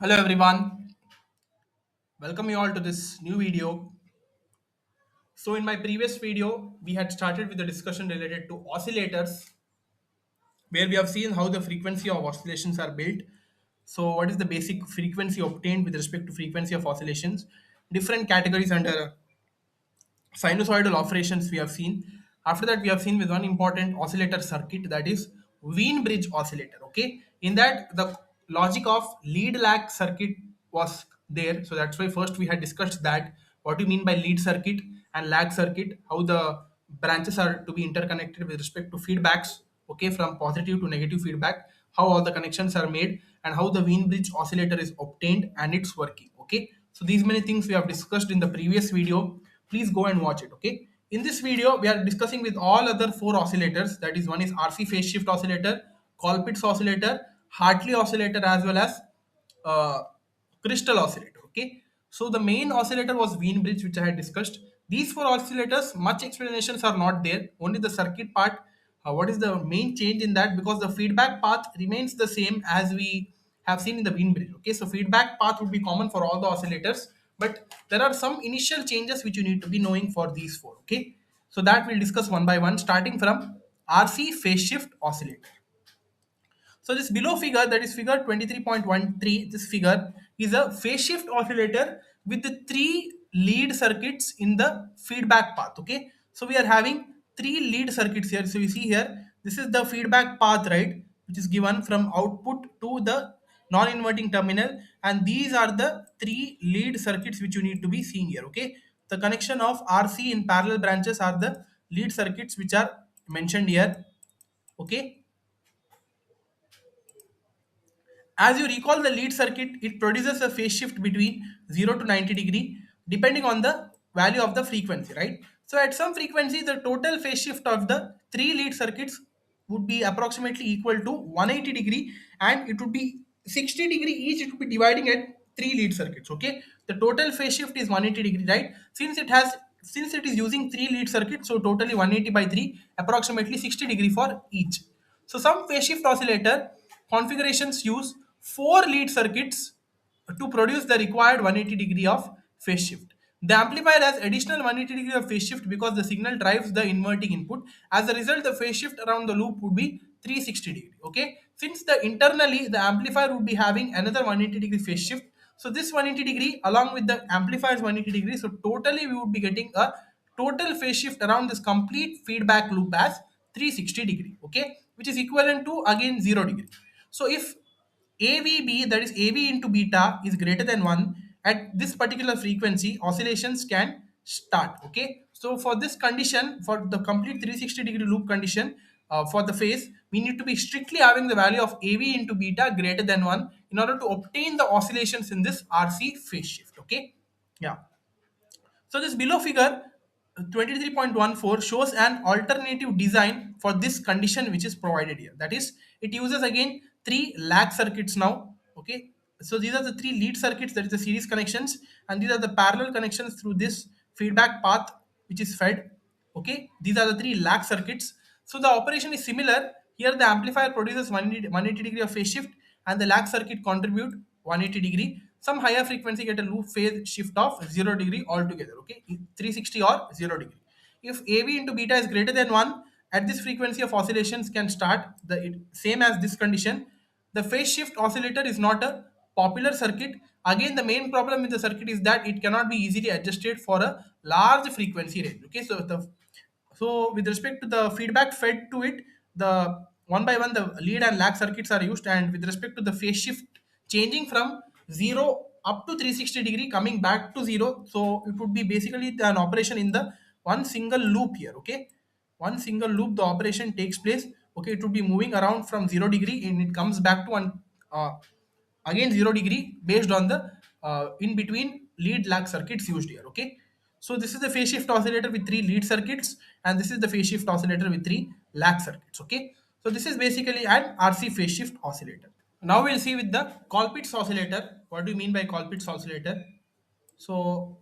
Hello everyone, welcome you all to this new video. So in my previous video, we had started with the discussion related to oscillators, where we have seen how the frequency of oscillations are built. So what is the basic frequency obtained with respect to frequency of oscillations? Different categories under sinusoidal operations we have seen. After that, we have seen with one important oscillator circuit, that is Wien bridge oscillator. Okay, in that the logic of lead lag circuit was there. So that's why first we had discussed that what do you mean by lead circuit and lag circuit, how the branches are to be interconnected with respect to feedbacks. Okay, from positive to negative feedback, how all the connections are made, and how the Wien bridge oscillator is obtained and it's working. Okay, so these many things we have discussed in the previous video. Please go and watch it. Okay, in this video we are discussing with all other four oscillators, that is one is RC phase shift oscillator, Colpitts oscillator, Hartley oscillator, as well as uh, crystal oscillator. Okay, so the main oscillator was Wien bridge, which I had discussed. These four oscillators, much explanations are not there, only the circuit part. What is the main change in that? Because the feedback path remains the same as we have seen in the Wien bridge. Okay, so feedback path would be common for all the oscillators, but there are some initial changes which you need to be knowing for these four. Okay, so that we'll discuss one by one, starting from RC phase shift oscillator. So this below figure, that is figure 23.13, this figure is a phase shift oscillator with the three lead circuits in the feedback path. Okay, so we are having three lead circuits here. So you see here, this is the feedback path, right, which is given from output to the non-inverting terminal, and these are the three lead circuits which you need to be seeing here. Okay, the connection of RC in parallel branches are the lead circuits which are mentioned here. Okay, as you recall the lead circuit, it produces a phase shift between 0 to 90 degree depending on the value of the frequency, right? So at some frequency, the total phase shift of the three lead circuits would be approximately equal to 180 degree, and it would be 60 degree each. It would be dividing at three lead circuits. Okay, the total phase shift is 180 degree, right? Since it is using three lead circuits, so totally 180 by 3, approximately 60 degree for each. So some phase shift oscillator configurations use four lead circuits to produce the required 180 degree of phase shift. The amplifier has additional 180 degree of phase shift because the signal drives the inverting input. As a result, the phase shift around the loop would be 360 degree. Okay, since the internally the amplifier would be having another 180 degree phase shift, so this 180 degree along with the amplifier's 180 degree, so totally we would be getting a total phase shift around this complete feedback loop as 360 degree. Okay, which is equivalent to again 0 degree. So if AVB, that is AV into beta, is greater than 1 at this particular frequency, oscillations can start. Okay, so for this condition, for the complete 360 degree loop condition, for the phase, we need to be strictly having the value of AV into beta greater than 1 in order to obtain the oscillations in this RC phase shift. Okay, yeah. So this below figure 23.14 shows an alternative design for this condition which is provided here. That is, it uses again three lag circuits now. Okay, so these are the three lead circuits, that is the series connections, and these are the parallel connections through this feedback path which is fed. Okay, these are the three lag circuits. So the operation is similar. Here the amplifier produces 180 degree of phase shift, and the lag circuit contribute 180 degree. Some higher frequency get a loop phase shift of 0 degree altogether. Okay, 360 or 0 degree. If AV into beta is greater than 1, at this frequency of oscillations can start same as this condition. The phase shift oscillator is not a popular circuit. Again, the main problem with the circuit is that it cannot be easily adjusted for a large frequency range. Okay, so with respect to the feedback fed to it, the one by one the lead and lag circuits are used, and with respect to the phase shift changing from 0 up to 360 degree coming back to 0, so it would be basically an operation in the one single loop here. Okay, one single loop the operation takes place. Okay, it would be moving around from 0 degree and it comes back to one uh, again 0 degree based on the in between lead lag circuits used here. Okay, so this is the phase shift oscillator with three lead circuits, and this is the phase shift oscillator with three lag circuits. Okay, so this is basically an RC phase shift oscillator. Now we'll see with the Colpitts oscillator. What do you mean by Colpitts oscillator? So,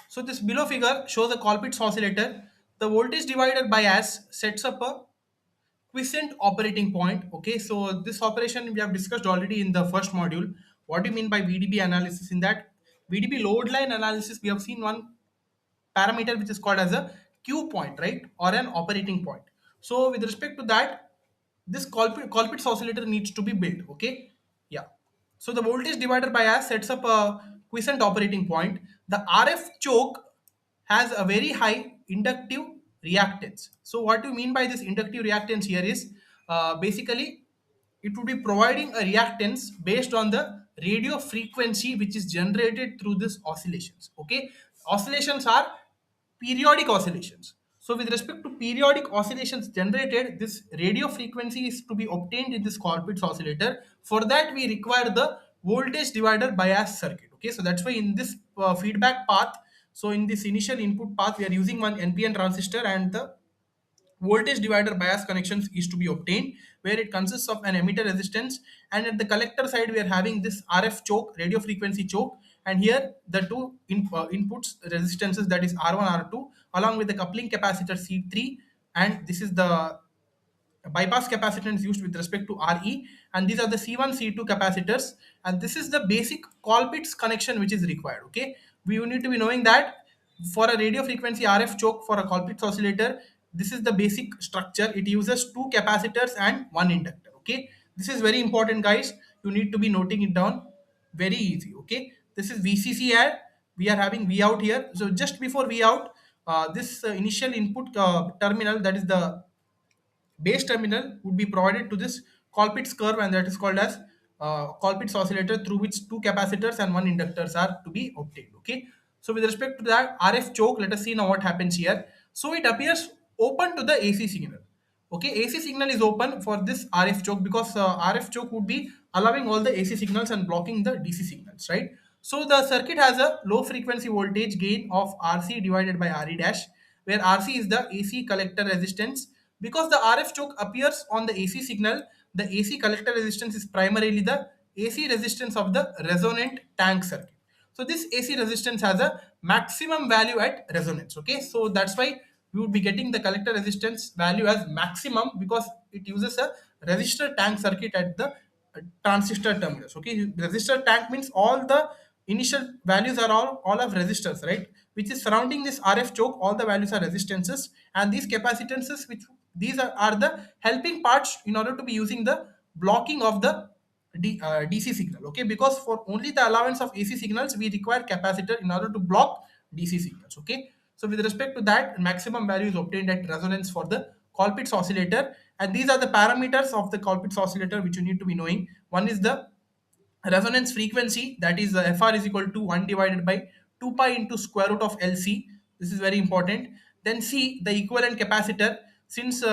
so this below figure shows the Colpitts oscillator. The voltage divider bias sets up a quiescent operating point. Okay, so this operation we have discussed already in the first module. What do you mean by VDB analysis? In that VDB load line analysis, we have seen one parameter which is called as a Q point, right, or an operating point. So with respect to that, this Colpitts oscillator needs to be built. Okay, yeah. So the voltage divider bias sets up a quiescent operating point. The RF choke has a very high inductive reactance. So what do you mean by this inductive reactance here is basically it would be providing a reactance based on the radio frequency which is generated through this oscillations. Okay, oscillations are periodic oscillations. So with respect to periodic oscillations generated, this radio frequency is to be obtained in this Colpitts oscillator. For that we require the voltage divider bias circuit. Okay, so that's why in this feedback path, so in this initial input path, we are using one NPN transistor, and the voltage divider bias connections is to be obtained, where it consists of an emitter resistance, and at the collector side we are having this RF choke, radio frequency choke, and here the two inputs resistances, that is R1 R2, along with the coupling capacitor C3, and this is the bypass capacitance used with respect to RE, and these are the C1 C2 capacitors, and this is the basic Colpitts connection which is required. Okay, we need to be knowing that for a radio frequency RF choke for a Colpitts oscillator, this is the basic structure. It uses two capacitors and one inductor. Okay, this is very important, guys. You need to be noting it down. Very easy. Okay, this is VCC, and we are having V out here. So just before V out, this initial input terminal, that is the base terminal, would be provided to this Colpitts curve, and that is called as Colpitts oscillator, through which two capacitors and one inductors are to be obtained. Okay, so with respect to that RF choke, let us see now what happens here. So it appears open to the AC signal. Okay, AC signal is open for this RF choke because RF choke would be allowing all the AC signals and blocking the DC signals, right? So the circuit has a low frequency voltage gain of RC divided by RE dash, where RC is the AC collector resistance. Because the RF choke appears on the AC signal, the AC collector resistance is primarily the AC resistance of the resonant tank circuit. So this AC resistance has a maximum value at resonance. Okay, so that's why we would be getting the collector resistance value as maximum, because it uses a resistor tank circuit at the transistor terminals. Okay, resistor tank means all the initial values are all of resistors, right? Which is surrounding this RF choke, all the values are resistances, and these capacitances, which these are the helping parts in order to be using the blocking of the DC signal. Okay, because for only the allowance of AC signals we require capacitor in order to block DC signals. Okay, so with respect to that, maximum value is obtained at resonance for the Colpitts oscillator, and these are the parameters of the Colpitts oscillator which you need to be knowing. One is the resonance frequency, that is FR is equal to 1 divided by 2 pi into square root of LC. This is very important. Then C, the equivalent capacitor. Since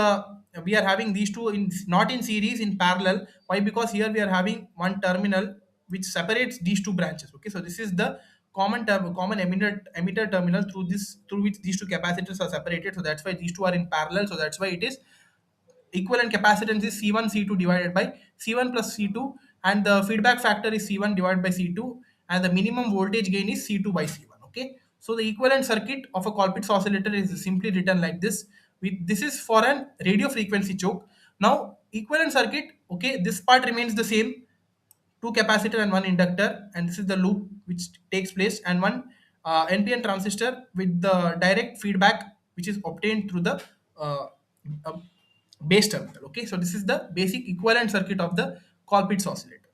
we are having these two in not in series, in parallel. Why? Because here we are having one terminal which separates these two branches. Okay, so this is the common emitter terminal through which these two capacitors are separated. So that's why these two are in parallel. So that's why it is equivalent capacitance is C1 C2 divided by C1 plus C2, and the feedback factor is C1 divided by C2, and the minimum voltage gain is C2 by C1. Okay, so the equivalent circuit of a Colpitts oscillator is simply written like this. This is for an radio frequency choke. Now equivalent circuit, okay, this part remains the same, two capacitor and one inductor, and this is the loop which takes place, and one NPN transistor with the direct feedback which is obtained through the uh, uh, base terminal. Okay, so this is the basic equivalent circuit of the Colpitts oscillator.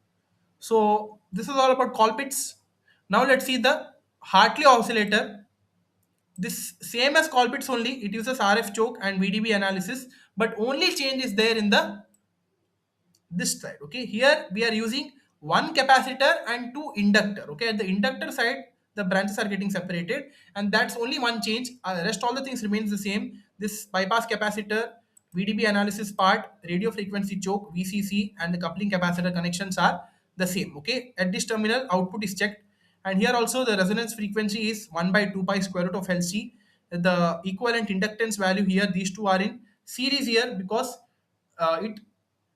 So this is all about Colpitts. Now let's see the Hartley oscillator. This same as Colpitts, only it uses RF choke and VDB analysis, but only change is there in the this side. Okay, here we are using one capacitor and two inductor. Okay, at the inductor side the branches are getting separated, and that's only one change. Rest all the things remains the same. This bypass capacitor, VDB analysis part, radio frequency choke, VCC, and the coupling capacitor connections are the same. Okay, at this terminal output is checked, and here also the resonance frequency is 1 by 2 pi square root of LC. The equivalent inductance value here, these two are in series here, because it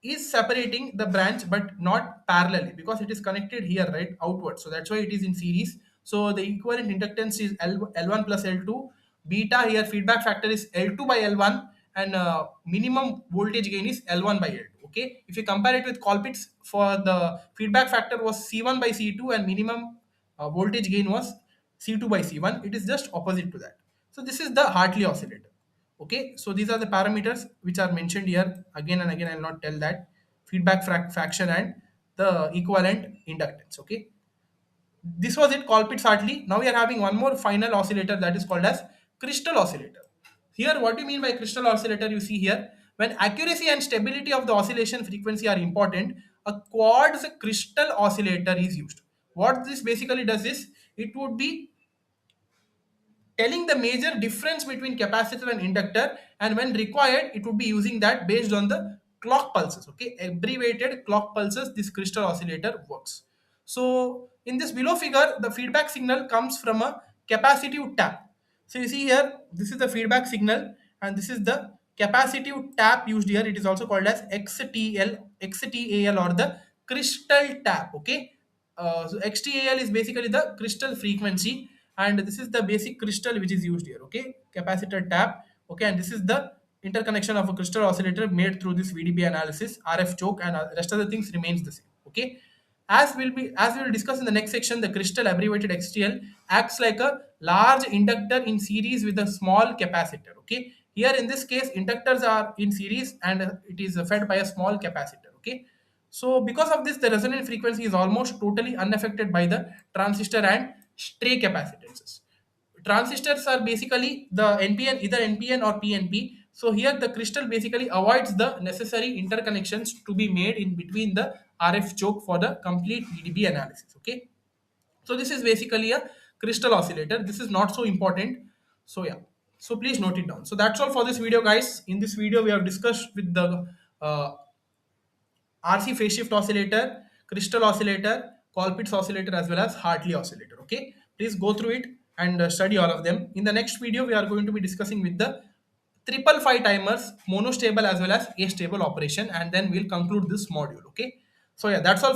is separating the branch but not parallelly, because it is connected here, right, outward. So that's why it is in series. So the equivalent inductance is L1 plus L2. Beta here feedback factor is L2 by L1, and minimum voltage gain is L1 by L2. Okay, if you compare it with Colpitts, for the feedback factor was C1 by C2 and minimum voltage gain was C2 by C1. It is just opposite to that. So this is the Hartley oscillator. Okay, so these are the parameters which are mentioned here. Again and again, I will not tell that. Feedback fraction and the equivalent inductance. Okay, this was it, Colpitts Hartley. Now we are having one more final oscillator that is called as crystal oscillator. Here, what do you mean by crystal oscillator? You see here, when accuracy and stability of the oscillation frequency are important, a quartz crystal oscillator is used. What this basically does is, it would be telling the major difference between capacitor and inductor, and when required it would be using that based on the clock pulses. Okay, abbreviated clock pulses, this crystal oscillator works. So in this below figure, the feedback signal comes from a capacitive tap. So you see here, this is the feedback signal and this is the capacitive tap used here. It is also called as XTAL or the crystal tap. Okay, so XTAL is basically the crystal frequency, and this is the basic crystal which is used here. Okay, capacitor tap. Okay, and this is the interconnection of a crystal oscillator made through this VDB analysis, RF choke, and rest of the things remains the same. Okay, as we will discuss in the next section, the crystal abbreviated XTL acts like a large inductor in series with a small capacitor. Okay, here in this case, inductors are in series and it is fed by a small capacitor. Okay, so because of this, the resonant frequency is almost totally unaffected by the transistor and stray capacitances. Transistors are basically the NPN, either NPN or PNP. So here the crystal basically avoids the necessary interconnections to be made in between the RF choke for the complete VDB analysis. Okay, so this is basically a crystal oscillator. This is not so important. So yeah, so please note it down. So that's all for this video, guys. In this video, we have discussed with the RC phase shift oscillator, crystal oscillator, Colpitts oscillator, as well as Hartley oscillator. Okay, please go through it and study all of them. In the next video, we are going to be discussing with the triple five timers, monostable as well as astable operation, and then we'll conclude this module. Okay, so yeah, that's all.